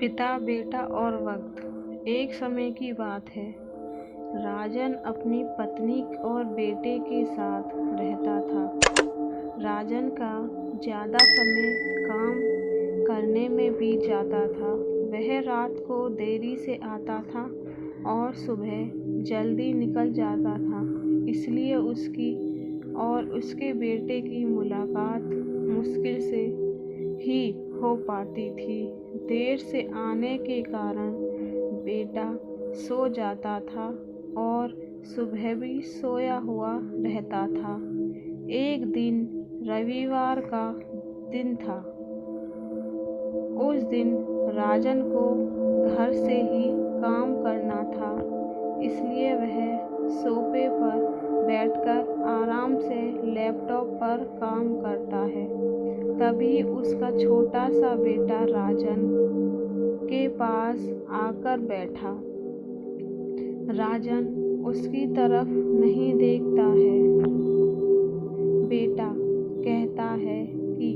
पिता, बेटा और वक्त। एक समय की बात है। राजन अपनी पत्नी और बेटे के साथ रहता था। राजन का ज़्यादा समय काम करने में बीत जाता था। वह रात को देरी से आता था और सुबह जल्दी निकल जाता था। इसलिए उसकी और उसके बेटे की मुलाकात मुश्किल से ही हो पाती थी। देर से आने के कारण बेटा सो जाता था और सुबह भी सोया हुआ रहता था। एक दिन रविवार का दिन था। उस दिन राजन को घर से ही काम करना था, इसलिए वह सोफे पर बैठकर आराम से लैपटॉप पर काम करता है। तभी उसका छोटा सा बेटा राजन के पास आकर बैठा। राजन उसकी तरफ नहीं देखता है। बेटा कहता है कि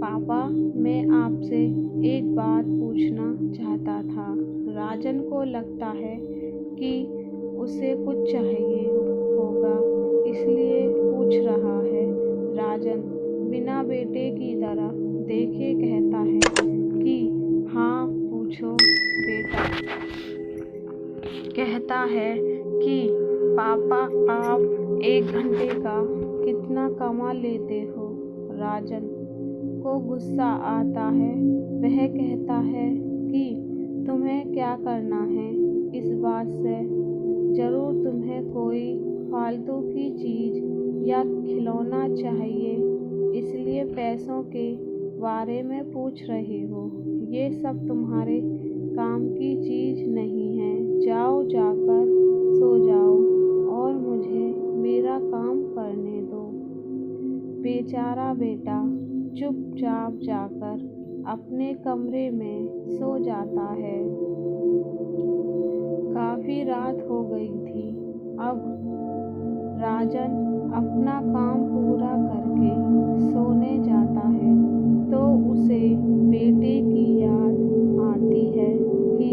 पापा, मैं आपसे एक बात पूछना चाहता था। राजन को लगता है कि उसे कुछ चाहिए होगा, इसलिए पूछ रहा है। राजन बिना बेटे की तरफ देखे कहता है कि हाँ पूछो बेटा। कहता है कि पापा, आप 1 घंटे का कितना कमा लेते हो? राजन को गुस्सा आता है। वह कहता है कि तुम्हें क्या करना है इस बात से? जरूर तुम्हें कोई फालतू की चीज़ या खिलौना चाहिए, इसलिए पैसों के बारे में पूछ रही हो। ये सब तुम्हारे काम की चीज़ नहीं है। जाओ, जाकर सो जाओ और मुझे मेरा काम करने दो। बेचारा बेटा चुपचाप जाकर अपने कमरे में सो जाता है। काफ़ी रात हो गई थी। अब राजन अपना काम पूरा करके सोने जाता है तो उसे बेटे की याद आती है कि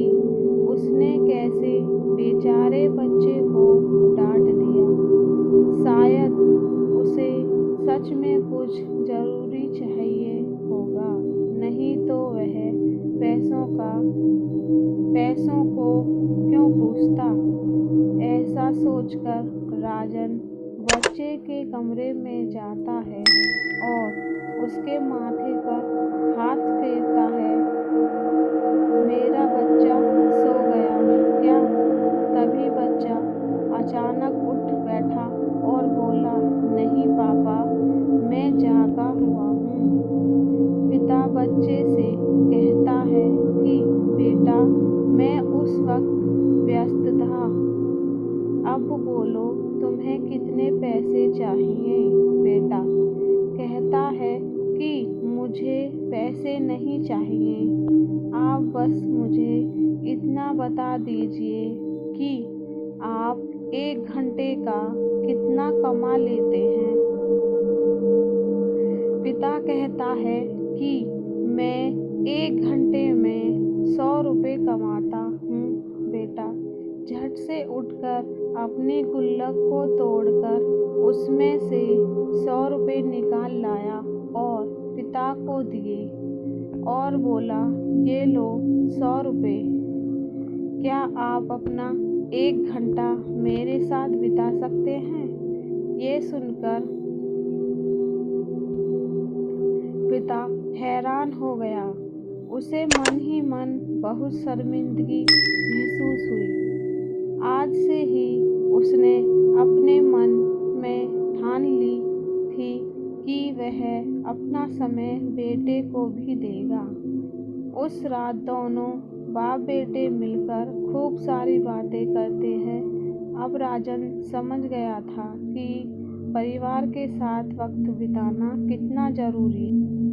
उसने कैसे बेचारे बच्चे को डांट दिया। शायद उसे सच में कुछ ज़रूरी चाहिए होगा, नहीं तो वह पैसों को क्यों पूछता। ऐसा सोचकर राजन बच्चे के कमरे में जाता है और उसके माथे पर हाथ फेरता है। मेरा बच्चा सो गया क्या? तभी बच्चा अचानक उठ बैठा और बोला, नहीं पापा, मैं जागा हुआ हूँ। पिता बच्चे से कहता है कि बेटा, मैं उस वक्त व्यस्त था। अब बोलो, तुम्हें कितने पैसे चाहिए? बेटा कहता है कि मुझे पैसे नहीं चाहिए, आप बस मुझे इतना बता दीजिए कि आप 1 घंटे का कितना कमा लेते हैं। पिता कहता है कि मैं 1 घंटे में 100 रुपये कमाता हूँ। बेटा झट से उठकर अपनी गुल्लक को तोड़कर उसमें से 100 रुपये निकाल लाया और पिता को दिए और बोला, ये लो 100 रुपये। क्या आप अपना 1 घंटा मेरे साथ बिता सकते हैं? ये सुनकर पिता हैरान हो गया। उसे मन ही मन बहुत शर्मिंदगी महसूस हुई। आज से ही उसने अपने मन में ठान ली थी कि वह अपना समय बेटे को भी देगा। उस रात दोनों बाप बेटे मिलकर खूब सारी बातें करते हैं। अब राजन समझ गया था कि परिवार के साथ वक्त बिताना कितना ज़रूरी है।